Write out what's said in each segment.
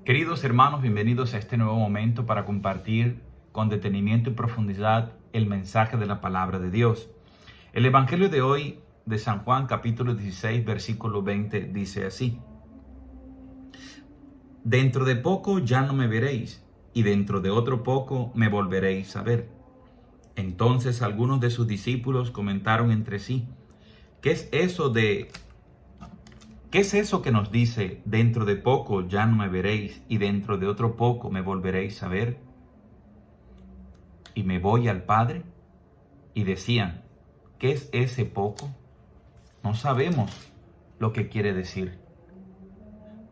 Queridos hermanos, bienvenidos a este nuevo momento para compartir con detenimiento y profundidad el mensaje de la palabra de Dios. El Evangelio de hoy de San Juan, capítulo 16, versículo 20, dice así: Dentro de poco ya no me veréis, y dentro de otro poco me volveréis a ver. Entonces algunos de sus discípulos comentaron entre sí: ¿Qué es eso que nos dice, dentro de poco ya no me veréis y dentro de otro poco me volveréis a ver? Y me voy al Padre. Y decían: ¿qué es ese poco? No sabemos lo que quiere decir.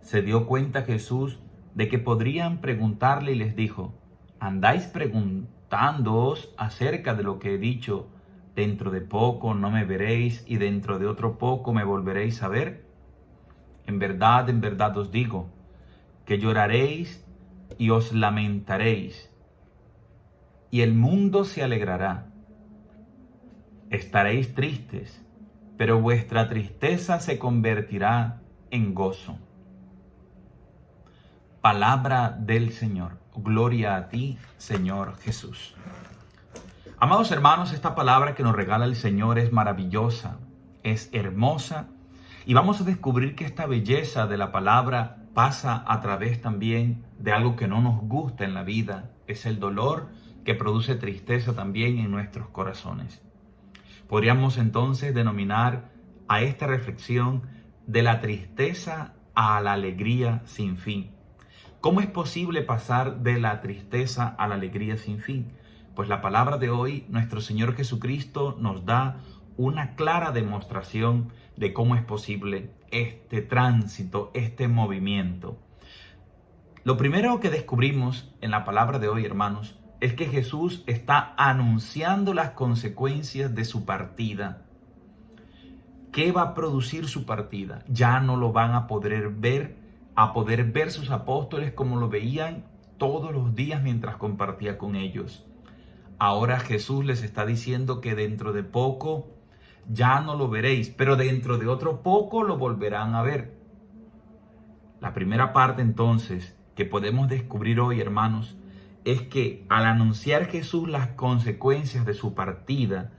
Se dio cuenta Jesús de que podrían preguntarle y les dijo: ¿andáis preguntándoos acerca de lo que he dicho? Dentro de poco no me veréis y dentro de otro poco me volveréis a ver. En verdad os digo, que lloraréis y os lamentaréis, y el mundo se alegrará. Estaréis tristes, pero vuestra tristeza se convertirá en gozo. Palabra del Señor. Gloria a ti, Señor Jesús. Amados hermanos, esta palabra que nos regala el Señor es maravillosa, es hermosa. Y vamos a descubrir que esta belleza de la palabra pasa a través también de algo que no nos gusta en la vida. Es el dolor que produce tristeza también en nuestros corazones. Podríamos entonces denominar a esta reflexión de la tristeza a la alegría sin fin. ¿Cómo es posible pasar de la tristeza a la alegría sin fin? Pues la palabra de hoy, nuestro Señor Jesucristo nos da una clara demostración de cómo es posible este tránsito, este movimiento. Lo primero que descubrimos en la palabra de hoy, hermanos, es que Jesús está anunciando las consecuencias de su partida. ¿Qué va a producir su partida? Ya no lo van a poder ver sus apóstoles como lo veían todos los días mientras compartía con ellos. Ahora Jesús les está diciendo que dentro de poco ya no lo veréis, pero dentro de otro poco lo volverán a ver. La primera parte entonces que podemos descubrir hoy, hermanos, es que al anunciar Jesús las consecuencias de su partida,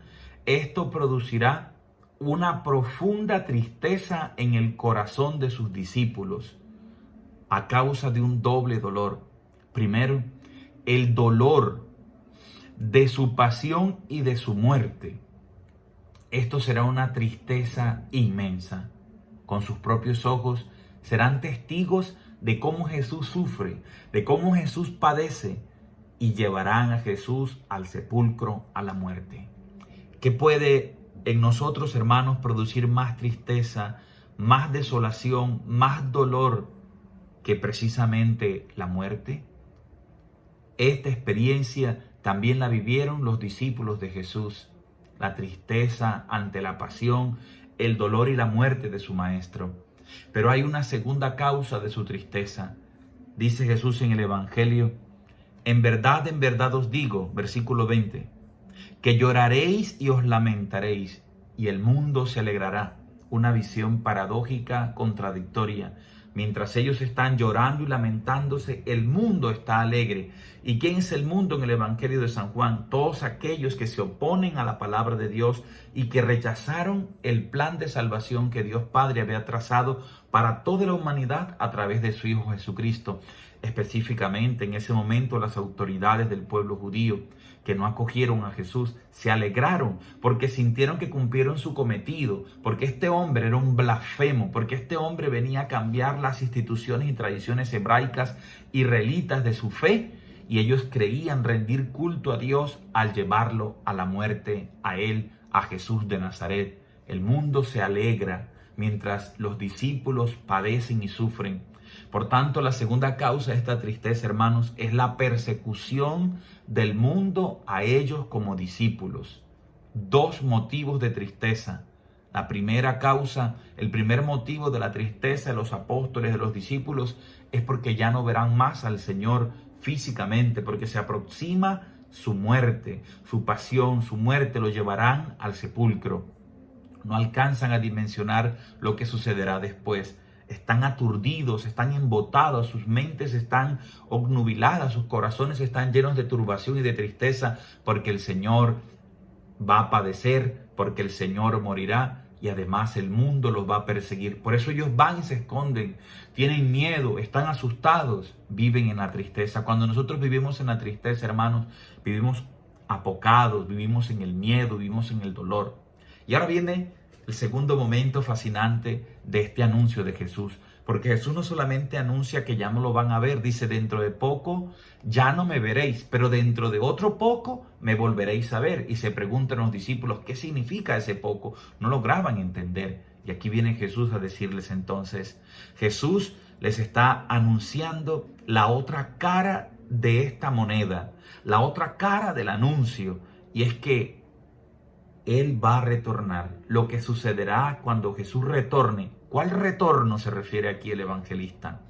esto producirá una profunda tristeza en el corazón de sus discípulos a causa de un doble dolor. Primero, el dolor de su pasión y de su muerte. Esto será una tristeza inmensa. Con sus propios ojos serán testigos de cómo Jesús sufre, de cómo Jesús padece, y llevarán a Jesús al sepulcro, a la muerte. ¿Qué puede en nosotros, hermanos, producir más tristeza, más desolación, más dolor que precisamente la muerte? Esta experiencia también la vivieron los discípulos de Jesús. La tristeza ante la pasión, el dolor y la muerte de su maestro. Pero hay una segunda causa de su tristeza. Dice Jesús en el Evangelio: en verdad os digo, versículo 20, que lloraréis y os lamentaréis, y el mundo se alegrará. Una visión paradójica, contradictoria. Mientras ellos están llorando y lamentándose, el mundo está alegre. ¿Y quién es el mundo en el Evangelio de San Juan? Todos aquellos que se oponen a la palabra de Dios y que rechazaron el plan de salvación que Dios Padre había trazado para toda la humanidad a través de su Hijo Jesucristo. Específicamente en ese momento las autoridades del pueblo judío que no acogieron a Jesús se alegraron porque sintieron que cumplieron su cometido, porque este hombre era un blasfemo, porque este hombre venía a cambiar las instituciones y tradiciones hebraicas israelitas de su fe, y ellos creían rendir culto a Dios al llevarlo a la muerte, a él, a Jesús de Nazaret. El mundo se alegra mientras los discípulos padecen y sufren. Por tanto, la segunda causa de esta tristeza, hermanos, es la persecución del mundo a ellos como discípulos. Dos motivos de tristeza. La primera causa, el primer motivo de la tristeza de los apóstoles, de los discípulos, es porque ya no verán más al Señor físicamente, porque se aproxima su muerte, su pasión, su muerte, lo llevarán al sepulcro. No alcanzan a dimensionar lo que sucederá después. están aturdidos, están embotados, sus mentes están obnubiladas, sus corazones están llenos de turbación y de tristeza, porque el Señor va a padecer, porque el Señor morirá y además el mundo los va a perseguir. Por eso ellos van y se esconden, tienen miedo, están asustados, viven en la tristeza. Cuando nosotros vivimos en la tristeza, hermanos, vivimos apocados, vivimos en el miedo, vivimos en el dolor. Y ahora viene el segundo momento fascinante de este anuncio de Jesús, porque Jesús no solamente anuncia que ya no lo van a ver, dice: dentro de poco ya no me veréis, pero dentro de otro poco me volveréis a ver. Y se preguntan los discípulos: ¿qué significa ese poco? No lograban entender. Y aquí viene Jesús a decirles entonces. Jesús les está anunciando la otra cara de esta moneda, la otra cara del anuncio, y es que Él va a retornar. Lo que sucederá cuando Jesús retorne. ¿Cuál retorno se refiere aquí el evangelista?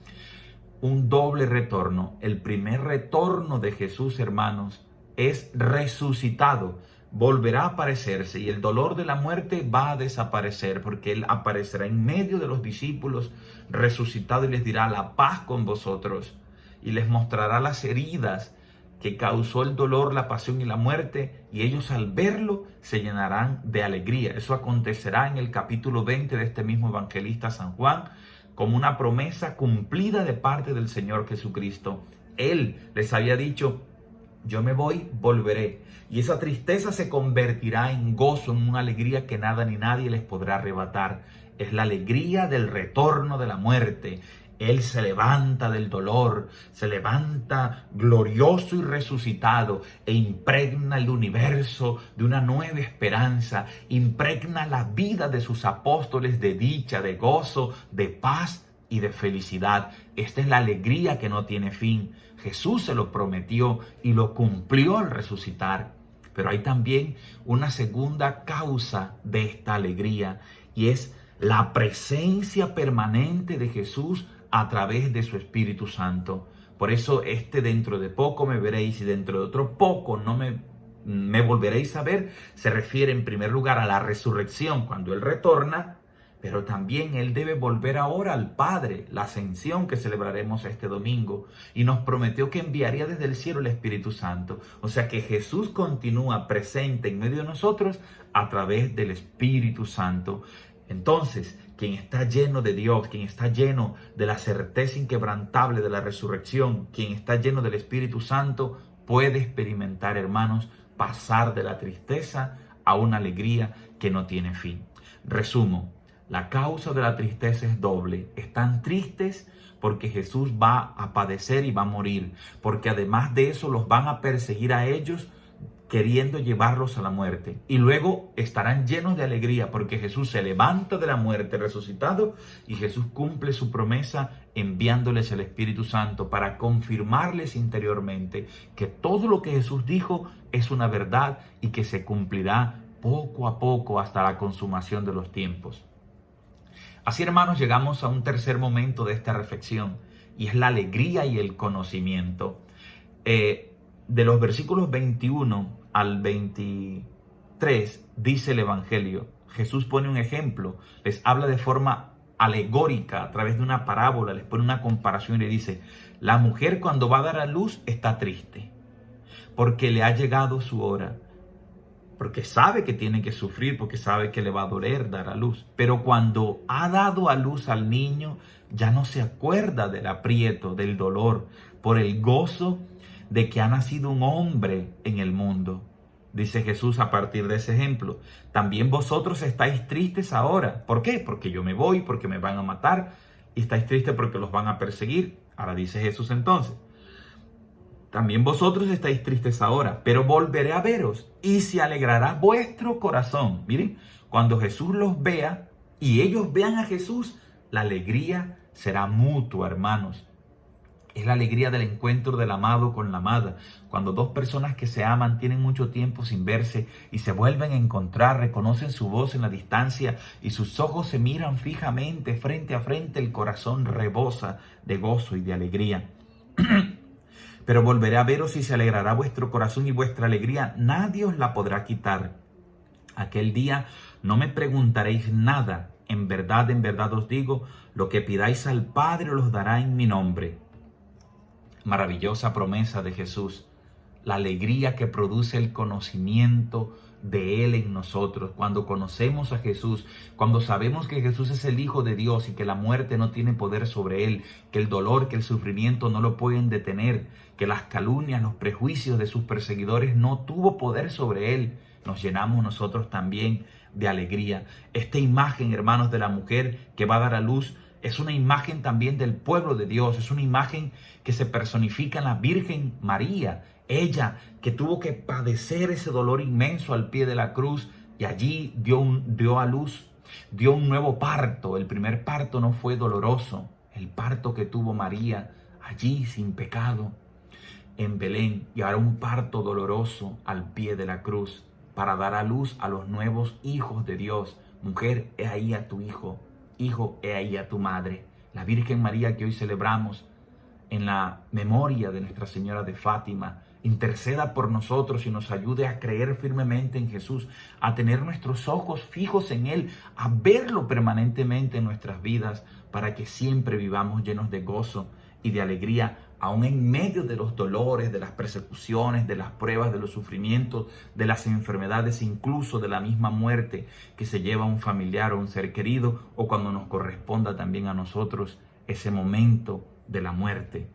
Un doble retorno. El primer retorno de Jesús, hermanos, es resucitado. Volverá a aparecerse y el dolor de la muerte va a desaparecer, porque Él aparecerá en medio de los discípulos resucitado y les dirá: la paz con vosotros, y les mostrará las heridas que causó el dolor, la pasión y la muerte, y ellos al verlo se llenarán de alegría. Eso acontecerá en el capítulo 20 de este mismo evangelista San Juan, como una promesa cumplida de parte del Señor Jesucristo. Él les había dicho: yo me voy, volveré. Y esa tristeza se convertirá en gozo, en una alegría que nada ni nadie les podrá arrebatar. Es la alegría del retorno de la muerte. Él se levanta del dolor, se levanta glorioso y resucitado e impregna el universo de una nueva esperanza, impregna la vida de sus apóstoles de dicha, de gozo, de paz y de felicidad. Esta es la alegría que no tiene fin. Jesús se lo prometió y lo cumplió al resucitar. Pero hay también una segunda causa de esta alegría, y es la presencia permanente de Jesús a través de su Espíritu Santo. Por eso dentro de poco me veréis y dentro de otro poco no me volveréis a ver, se refiere en primer lugar a la resurrección cuando Él retorna, pero también Él debe volver ahora al Padre, la ascensión que celebraremos este domingo, y nos prometió que enviaría desde el cielo el Espíritu Santo. O sea que Jesús continúa presente en medio de nosotros a través del Espíritu Santo. Entonces, quien está lleno de Dios, quien está lleno de la certeza inquebrantable de la resurrección, quien está lleno del Espíritu Santo, puede experimentar, hermanos, pasar de la tristeza a una alegría que no tiene fin. Resumo, la causa de la tristeza es doble. Están tristes porque Jesús va a padecer y va a morir, porque además de eso los van a perseguir a ellos, queriendo llevarlos a la muerte. Y luego estarán llenos de alegría porque Jesús se levanta de la muerte resucitado y Jesús cumple su promesa enviándoles el Espíritu Santo para confirmarles interiormente que todo lo que Jesús dijo es una verdad y que se cumplirá poco a poco hasta la consumación de los tiempos. Así, hermanos, llegamos a un tercer momento de esta reflexión, y es la alegría y el conocimiento. De los versículos 21 al 23 dice el Evangelio, Jesús pone un ejemplo, les habla de forma alegórica a través de una parábola, les pone una comparación y le dice: la mujer cuando va a dar a luz está triste porque le ha llegado su hora, porque sabe que tiene que sufrir, porque sabe que le va a doler dar a luz. Pero cuando ha dado a luz al niño, ya no se acuerda del aprieto, del dolor, por el gozo de que ha nacido un hombre en el mundo. Dice Jesús a partir de ese ejemplo: también vosotros estáis tristes ahora. ¿Por qué? Porque yo me voy, porque me van a matar, y estáis tristes porque los van a perseguir. Ahora dice Jesús entonces: también vosotros estáis tristes ahora, pero volveré a veros y se alegrará vuestro corazón. Miren, cuando Jesús los vea y ellos vean a Jesús, la alegría será mutua, hermanos. Es la alegría del encuentro del amado con la amada. Cuando dos personas que se aman tienen mucho tiempo sin verse y se vuelven a encontrar, reconocen su voz en la distancia y sus ojos se miran fijamente, frente a frente, el corazón rebosa de gozo y de alegría. Pero volveré a veros y se alegrará vuestro corazón y vuestra alegría nadie os la podrá quitar. Aquel día no me preguntaréis nada. en verdad os digo, lo que pidáis al Padre os dará en mi nombre. Maravillosa promesa de Jesús. La alegría que produce el conocimiento de Él en nosotros. Cuando conocemos a Jesús, cuando sabemos que Jesús es el Hijo de Dios y que la muerte no tiene poder sobre Él, que el dolor, que el sufrimiento no lo pueden detener, que las calumnias, los prejuicios de sus perseguidores no tuvo poder sobre Él, nos llenamos nosotros también de alegría. Esta imagen, hermanos, de la mujer que va a dar a luz es una imagen también del pueblo de Dios, es una imagen que se personifica en la Virgen María, ella que tuvo que padecer ese dolor inmenso al pie de la cruz y allí dio a luz, dio un nuevo parto. El primer parto no fue doloroso, el parto que tuvo María allí sin pecado en Belén, y ahora un parto doloroso al pie de la cruz para dar a luz a los nuevos hijos de Dios. Mujer, he ahí a tu hijo. Hijo, he ahí a tu madre. La Virgen María que hoy celebramos en la memoria de Nuestra Señora de Fátima, interceda por nosotros y nos ayude a creer firmemente en Jesús, a tener nuestros ojos fijos en Él, a verlo permanentemente en nuestras vidas, para que siempre vivamos llenos de gozo y de alegría, aún en medio de los dolores, de las persecuciones, de las pruebas, de los sufrimientos, de las enfermedades, incluso de la misma muerte que se lleva a un familiar o un ser querido, o cuando nos corresponda también a nosotros ese momento de la muerte,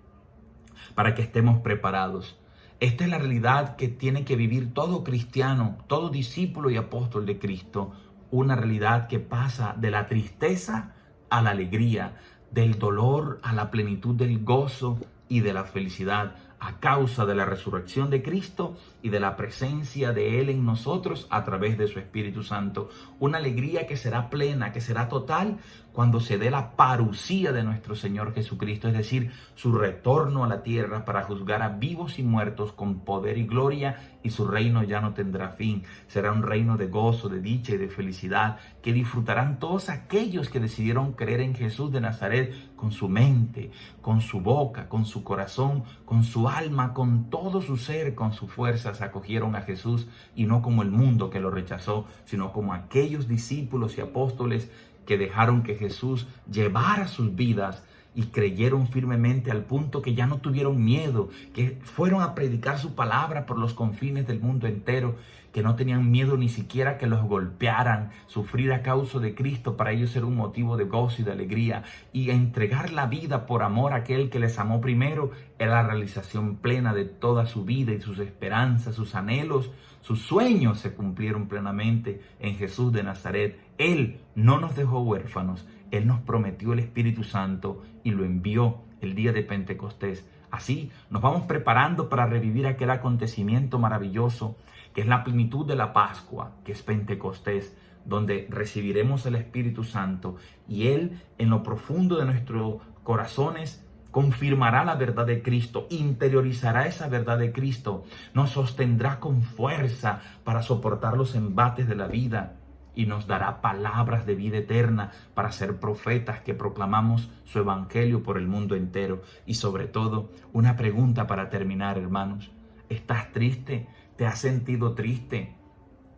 para que estemos preparados. Esta es la realidad que tiene que vivir todo cristiano, todo discípulo y apóstol de Cristo, una realidad que pasa de la tristeza a la alegría, del dolor a la plenitud del gozo y de la felicidad, a causa de la resurrección de Cristo y de la presencia de Él en nosotros a través de su Espíritu Santo. Una alegría que será plena, que será total cuando se dé la parucía de nuestro Señor Jesucristo, es decir, su retorno a la tierra para juzgar a vivos y muertos con poder y gloria, y su reino ya no tendrá fin. Será un reino de gozo, de dicha y de felicidad que disfrutarán todos aquellos que decidieron creer en Jesús de Nazaret con su mente, con su boca, con su corazón, con su alma, con todo su ser, con sus fuerzas, acogieron a Jesús, y no como el mundo que lo rechazó, sino como aquellos discípulos y apóstoles que dejaron que Jesús llevara sus vidas y creyeron firmemente al punto que ya no tuvieron miedo, que fueron a predicar su palabra por los confines del mundo entero, que no tenían miedo ni siquiera que los golpearan. Sufrir a causa de Cristo para ellos era un motivo de gozo y de alegría, y entregar la vida por amor a aquel que les amó primero era la realización plena de toda su vida, y sus esperanzas, sus anhelos, sus sueños se cumplieron plenamente en Jesús de Nazaret. Él no nos dejó huérfanos, Él nos prometió el Espíritu Santo y lo envió el día de Pentecostés. Así nos vamos preparando para revivir aquel acontecimiento maravilloso que es la plenitud de la Pascua, que es Pentecostés, donde recibiremos el Espíritu Santo, y Él en lo profundo de nuestros corazones confirmará la verdad de Cristo, interiorizará esa verdad de Cristo, nos sostendrá con fuerza para soportar los embates de la vida, y nos dará palabras de vida eterna para ser profetas que proclamamos su evangelio por el mundo entero. Y sobre todo, una pregunta para terminar, hermanos: ¿estás triste? ¿Te has sentido triste?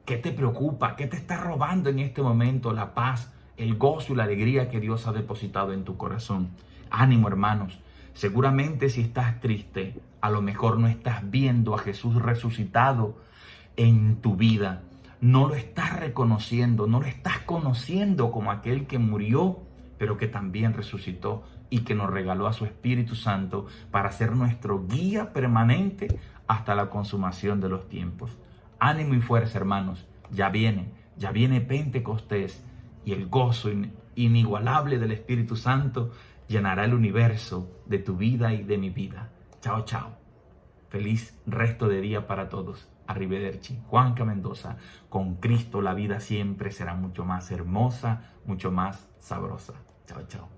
¿Qué te preocupa? ¿Qué te está robando en este momento la paz, el gozo y la alegría que Dios ha depositado en tu corazón? Ánimo, hermanos. Seguramente si estás triste, a lo mejor no estás viendo a Jesús resucitado en tu vida. No lo estás reconociendo, no lo estás conociendo como aquel que murió, pero que también resucitó y que nos regaló a su Espíritu Santo para ser nuestro guía permanente hasta la consumación de los tiempos. Ánimo y fuerza, hermanos. Ya viene Pentecostés, y el gozo inigualable del Espíritu Santo llenará el universo de tu vida y de mi vida. Chao, chao. Feliz resto de día para todos. Arrivederci. Juanca Mendoza. Con Cristo la vida siempre será mucho más hermosa, mucho más sabrosa. Chao, chao.